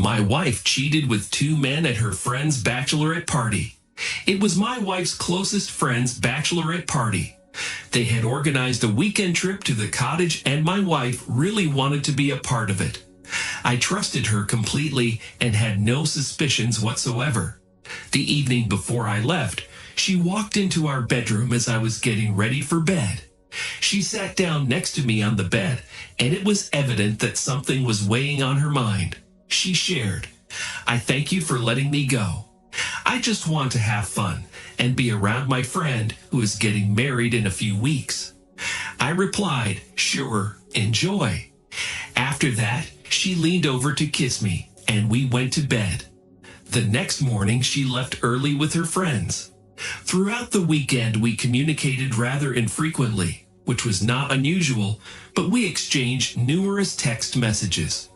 My wife cheated with two men at her friend's bachelorette party. It was my wife's closest friend's bachelorette party. They had organized a weekend trip to the cottage, and my wife really wanted to be a part of it. I trusted her completely and had no suspicions whatsoever. The evening before I left, she walked into our bedroom as I was getting ready for bed. She sat down next to me on the bed, and it was evident that something was weighing on her mind. She shared, "I thank you for letting me go. I just want to have fun and be around my friend who is getting married in a few weeks." I replied, "Sure, enjoy." After that, she leaned over to kiss me, and we went to bed. The next morning, she left early with her friends. Throughout the weekend, we communicated rather infrequently, which was not unusual, but we exchanged numerous text messages.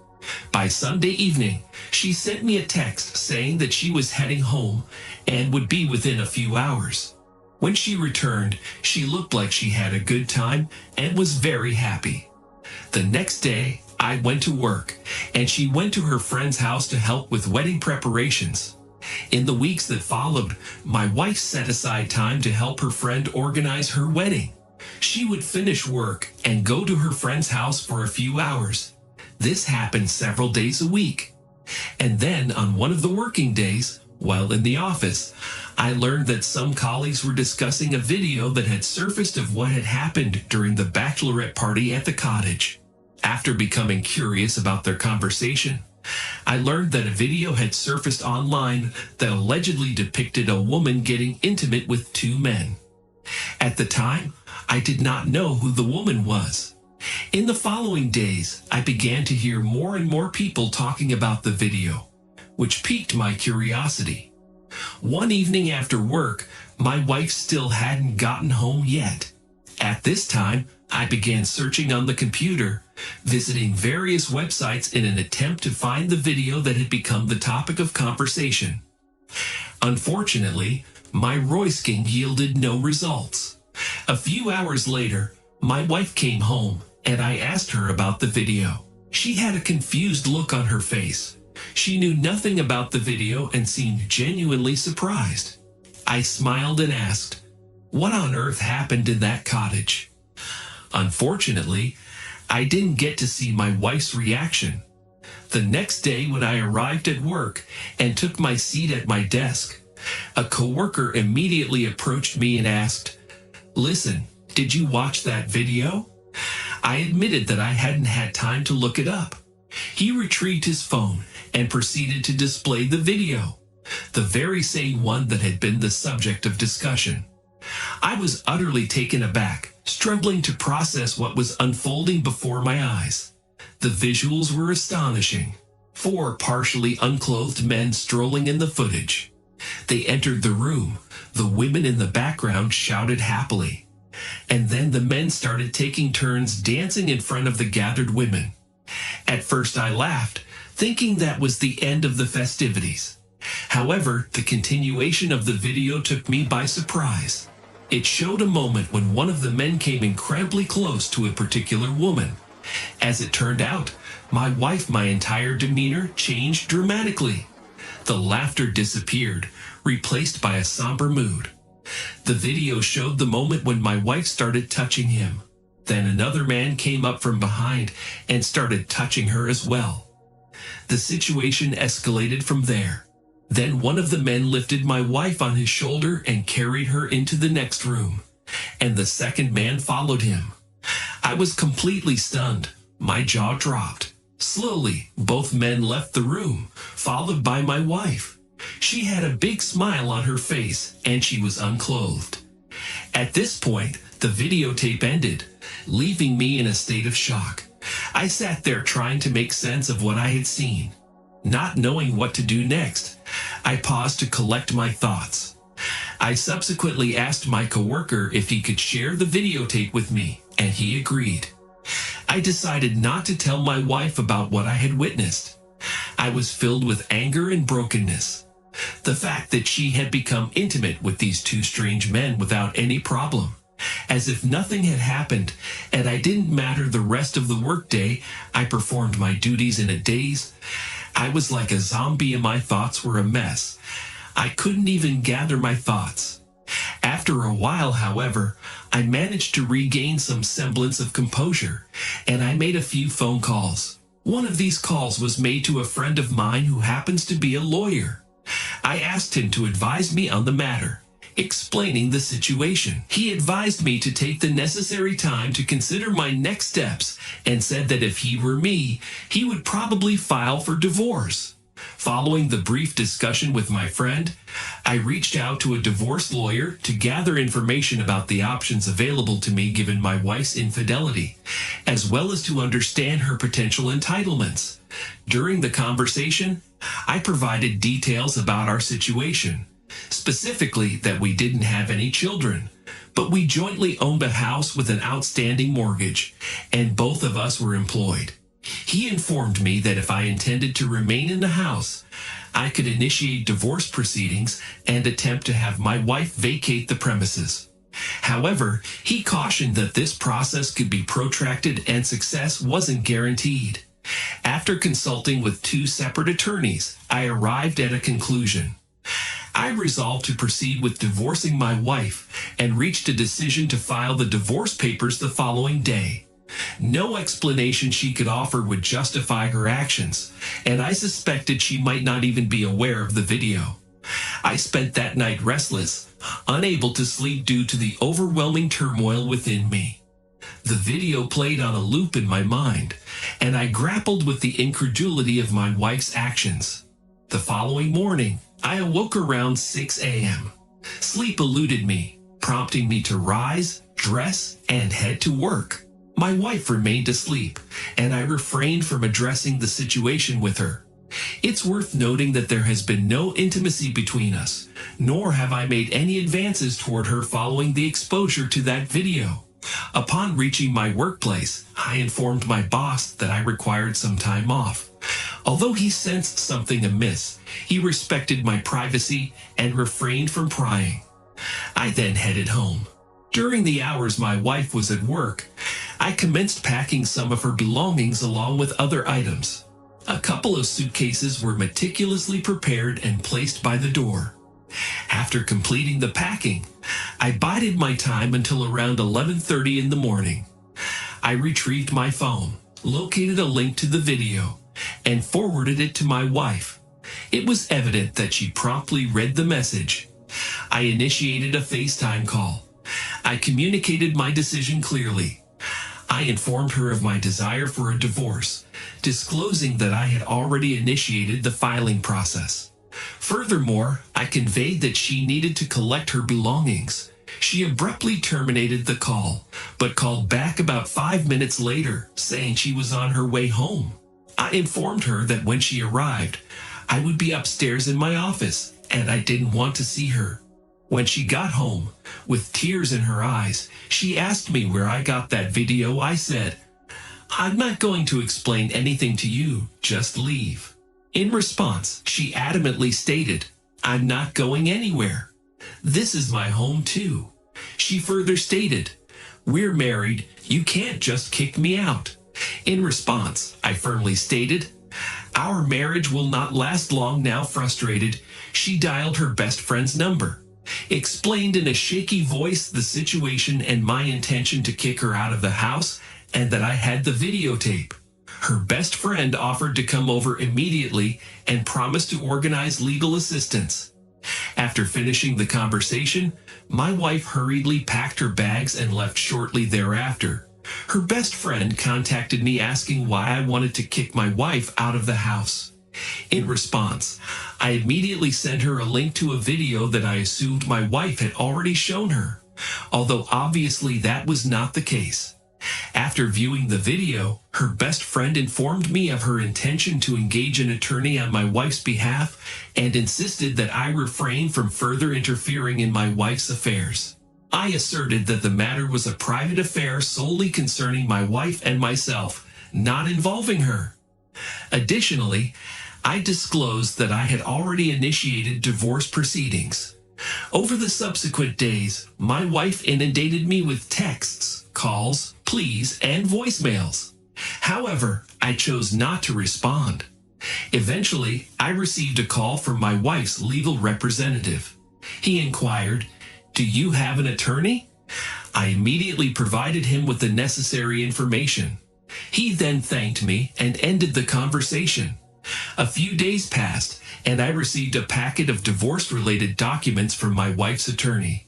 By Sunday evening, she sent me a text saying that she was heading home and would be within a few hours. When she returned, she looked like she had a good time and was very happy. The next day, I went to work, and she went to her friend's house to help with wedding preparations. In the weeks that followed, my wife set aside time to help her friend organize her wedding. She would finish work and go to her friend's house for a few hours. This happened several days a week. And then on one of the working days, while in the office, I learned that some colleagues were discussing a video that had surfaced of what had happened during the bachelorette party at the cottage. After becoming curious about their conversation, I learned that a video had surfaced online that allegedly depicted a woman getting intimate with two men. At the time, I did not know who the woman was. In the following days, I began to hear more and more people talking about the video, which piqued my curiosity. One evening after work, my wife still hadn't gotten home yet. At this time, I began searching on the computer, visiting various websites in an attempt to find the video that had become the topic of conversation. Unfortunately, my roisking yielded no results. A few hours later, my wife came home, and I asked her about the video. She had a confused look on her face. She knew nothing about the video and seemed genuinely surprised. I smiled and asked, "What on earth happened in that cottage?" Unfortunately, I didn't get to see my wife's reaction. The next day, when I arrived at work and took my seat at my desk, a coworker immediately approached me and asked, "Listen, did you watch that video?" I admitted that I hadn't had time to look it up. He retrieved his phone and proceeded to display the video, the very same one that had been the subject of discussion. I was utterly taken aback, struggling to process what was unfolding before my eyes. The visuals were astonishing. 4 partially unclothed men strolling in the footage. They entered the room. The women in the background shouted happily. And then the men started taking turns dancing in front of the gathered women. At first I laughed, thinking that was the end of the festivities. However, the continuation of the video took me by surprise. It showed a moment when one of the men came incredibly close to a particular woman. As it turned out, my entire demeanor changed dramatically. The laughter disappeared, replaced by a somber mood. The video showed the moment when my wife started touching him. Then another man came up from behind and started touching her as well. The situation escalated from there. Then one of the men lifted my wife on his shoulder and carried her into the next room, and the second man followed him. I was completely stunned. My jaw dropped. Slowly, both men left the room, followed by my wife. She had a big smile on her face, and she was unclothed. At this point, the videotape ended, leaving me in a state of shock. I sat there trying to make sense of what I had seen. Not knowing what to do next, I paused to collect my thoughts. I subsequently asked my coworker if he could share the videotape with me, and he agreed. I decided not to tell my wife about what I had witnessed. I was filled with anger and brokenness. The fact that she had become intimate with these 2 strange men without any problem, as if nothing had happened, and I didn't matter the rest of the workday. I performed my duties in a daze. I was like a zombie and my thoughts were a mess. I couldn't even gather my thoughts. After a while, however, I managed to regain some semblance of composure, and I made a few phone calls. One of these calls was made to a friend of mine who happens to be a lawyer. I asked him to advise me on the matter, explaining the situation. He advised me to take the necessary time to consider my next steps and said that if he were me, he would probably file for divorce. Following the brief discussion with my friend, I reached out to a divorce lawyer to gather information about the options available to me given my wife's infidelity, as well as to understand her potential entitlements. During the conversation, I provided details about our situation, specifically that we didn't have any children, but we jointly owned a house with an outstanding mortgage, and both of us were employed. He informed me that if I intended to remain in the house, I could initiate divorce proceedings and attempt to have my wife vacate the premises. However, he cautioned that this process could be protracted and success wasn't guaranteed. After consulting with 2 separate attorneys, I arrived at a conclusion. I resolved to proceed with divorcing my wife and reached a decision to file the divorce papers the following day. No explanation she could offer would justify her actions, and I suspected she might not even be aware of the video. I spent that night restless, unable to sleep due to the overwhelming turmoil within me. The video played on a loop in my mind, and I grappled with the incredulity of my wife's actions. The following morning, I awoke around 6 a.m. Sleep eluded me, prompting me to rise, dress, and head to work. My wife remained asleep, and I refrained from addressing the situation with her. It's worth noting that there has been no intimacy between us, nor have I made any advances toward her following the exposure to that video. Upon reaching my workplace, I informed my boss that I required some time off. Although he sensed something amiss, he respected my privacy and refrained from prying. I then headed home. During the hours my wife was at work, I commenced packing some of her belongings along with other items. A couple of suitcases were meticulously prepared and placed by the door. After completing the packing, I bided my time until around 11:30 in the morning. I retrieved my phone, located a link to the video, and forwarded it to my wife. It was evident that she promptly read the message. I initiated a FaceTime call. I communicated my decision clearly. I informed her of my desire for a divorce, disclosing that I had already initiated the filing process. Furthermore, I conveyed that she needed to collect her belongings. She abruptly terminated the call, but called back about 5 minutes later, saying she was on her way home. I informed her that when she arrived, I would be upstairs in my office, and I didn't want to see her. When she got home, with tears in her eyes, she asked me where I got that video. I said, "I'm not going to explain anything to you, just leave." In response, she adamantly stated, "I'm not going anywhere. This is my home too." She further stated, "We're married, you can't just kick me out." In response, I firmly stated, "Our marriage will not last long." Now frustrated, she dialed her best friend's number, explained in a shaky voice the situation and my intention to kick her out of the house, and that I had the videotape. Her best friend offered to come over immediately and promised to organize legal assistance. After finishing the conversation, my wife hurriedly packed her bags and left shortly thereafter. Her best friend contacted me asking why I wanted to kick my wife out of the house. In response, I immediately sent her a link to a video that I assumed my wife had already shown her, although obviously that was not the case. After viewing the video, her best friend informed me of her intention to engage an attorney on my wife's behalf and insisted that I refrain from further interfering in my wife's affairs. I asserted that the matter was a private affair solely concerning my wife and myself, not involving her. Additionally, I disclosed that I had already initiated divorce proceedings. Over the subsequent days, my wife inundated me with texts, calls, pleas, and voicemails. However, I chose not to respond. Eventually, I received a call from my wife's legal representative. He inquired, "Do you have an attorney?" I immediately provided him with the necessary information. He then thanked me and ended the conversation. A few days passed, and I received a packet of divorce-related documents from my wife's attorney.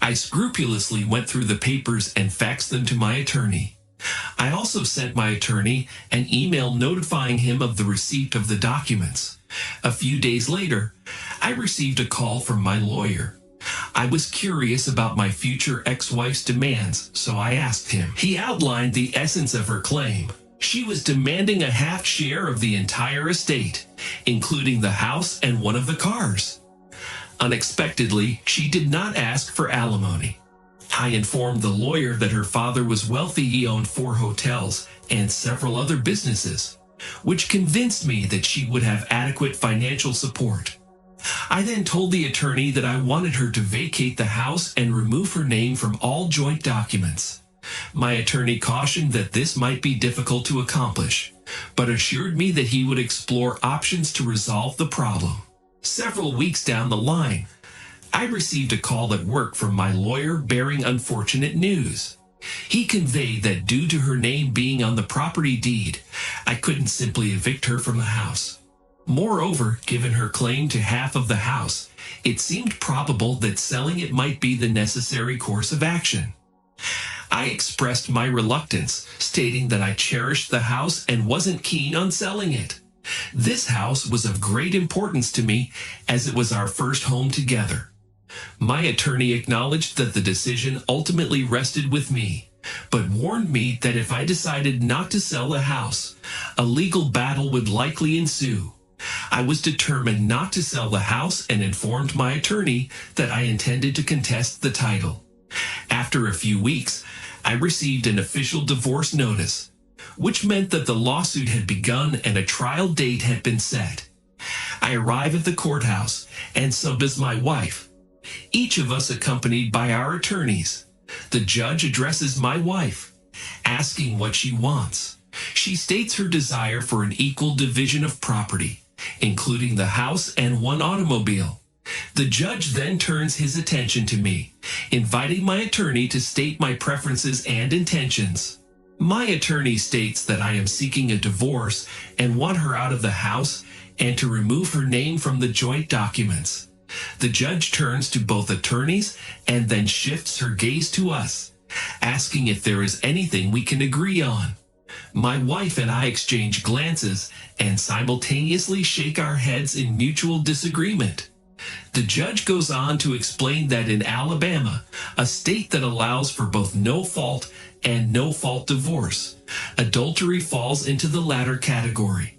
I scrupulously went through the papers and faxed them to my attorney. I also sent my attorney an email notifying him of the receipt of the documents. A few days later, I received a call from my lawyer. I was curious about my future ex-wife's demands, so I asked him. He outlined the essence of her claim. She was demanding a half share of the entire estate, including the house and one of the cars. Unexpectedly, she did not ask for alimony. I informed the lawyer that her father was wealthy. He owned 4 hotels and several other businesses, which convinced me that she would have adequate financial support. I then told the attorney that I wanted her to vacate the house and remove her name from all joint documents. My attorney cautioned that this might be difficult to accomplish, but assured me that he would explore options to resolve the problem. Several weeks down the line, I received a call at work from my lawyer bearing unfortunate news. He conveyed that due to her name being on the property deed, I couldn't simply evict her from the house. Moreover, given her claim to half of the house, it seemed probable that selling it might be the necessary course of action. I expressed my reluctance, stating that I cherished the house and wasn't keen on selling it. This house was of great importance to me as it was our first home together. My attorney acknowledged that the decision ultimately rested with me, but warned me that if I decided not to sell the house, a legal battle would likely ensue. I was determined not to sell the house and informed my attorney that I intended to contest the title. After a few weeks, I received an official divorce notice, which meant that the lawsuit had begun and a trial date had been set. I arrive at the courthouse, and so does my wife, each of us accompanied by our attorneys. The judge addresses my wife, asking what she wants. She states her desire for an equal division of property, including the house and 1 automobile. The judge then turns his attention to me, inviting my attorney to state my preferences and intentions. My attorney states that I am seeking a divorce and want her out of the house and to remove her name from the joint documents. The judge turns to both attorneys and then shifts her gaze to us, asking if there is anything we can agree on. My wife and I exchange glances and simultaneously shake our heads in mutual disagreement. The judge goes on to explain that in Alabama, a state that allows for both no-fault and no-fault divorce, adultery falls into the latter category.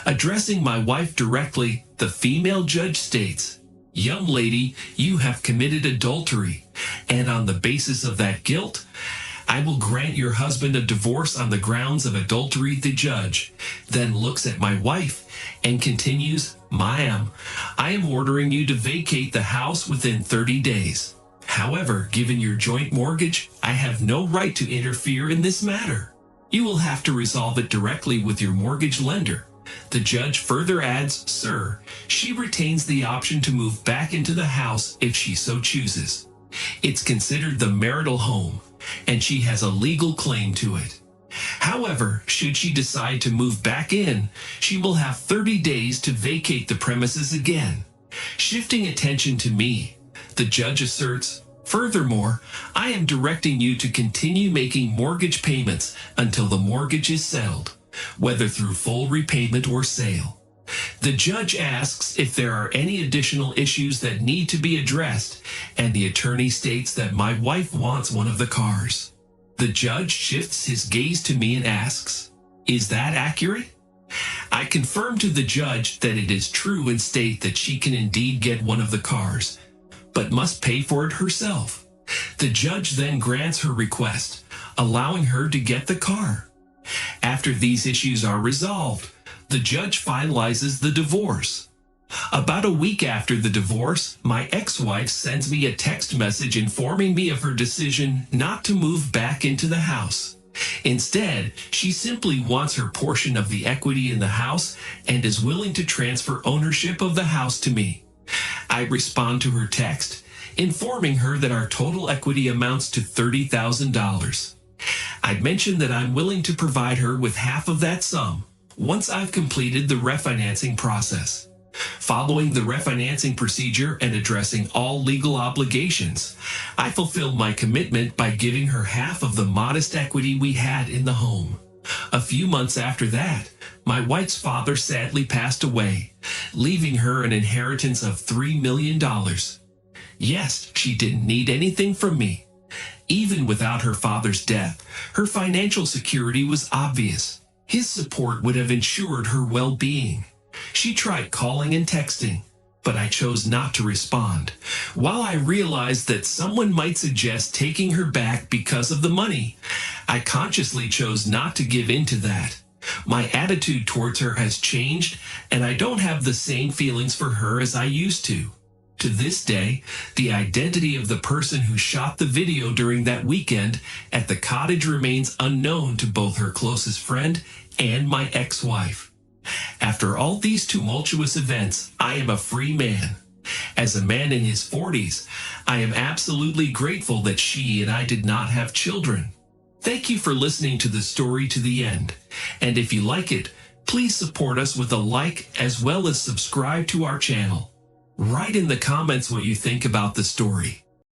Addressing my wife directly, the female judge states, "Young lady, you have committed adultery, and on the basis of that guilt, I will grant your husband a divorce on the grounds of adultery." The judge then looks at my wife and continues, "Ma'am, I am ordering you to vacate the house within 30 days. However, given your joint mortgage, I have no right to interfere in this matter. You will have to resolve it directly with your mortgage lender." The judge further adds, "Sir, she retains the option to move back into the house if she so chooses. It's considered the marital home, and she has a legal claim to it. However, should she decide to move back in, she will have 30 days to vacate the premises again." Shifting attention to me, the judge asserts, "Furthermore, I am directing you to continue making mortgage payments until the mortgage is settled, whether through full repayment or sale." The judge asks if there are any additional issues that need to be addressed, and the attorney states that my wife wants one of the cars. The judge shifts his gaze to me and asks, "Is that accurate?" I confirm to the judge that it is true and state that she can indeed get one of the cars, but must pay for it herself. The judge then grants her request, allowing her to get the car. After these issues are resolved, the judge finalizes the divorce. About a week after the divorce, my ex-wife sends me a text message informing me of her decision not to move back into the house. Instead, she simply wants her portion of the equity in the house and is willing to transfer ownership of the house to me. I respond to her text, informing her that our total equity amounts to $30,000. I'd mentioned that I'm willing to provide her with half of that sum once I've completed the refinancing process. Following the refinancing procedure and addressing all legal obligations, I fulfilled my commitment by giving her half of the modest equity we had in the home. A few months after that, my wife's father sadly passed away, leaving her an inheritance of $3 million. Yes, she didn't need anything from me. Even without her father's death, her financial security was obvious. His support would have ensured her well-being. She tried calling and texting, but I chose not to respond. While I realized that someone might suggest taking her back because of the money, I consciously chose not to give in to that. My attitude towards her has changed, and I don't have the same feelings for her as I used to. To this day, the identity of the person who shot the video during that weekend at the cottage remains unknown to both her closest friend and my ex-wife. After all these tumultuous events, I am a free man. As a man in his 40s, I am absolutely grateful that she and I did not have children. Thank you for listening to the story to the end. And if you like it, please support us with a like as well as subscribe to our channel. Write in the comments what you think about the story.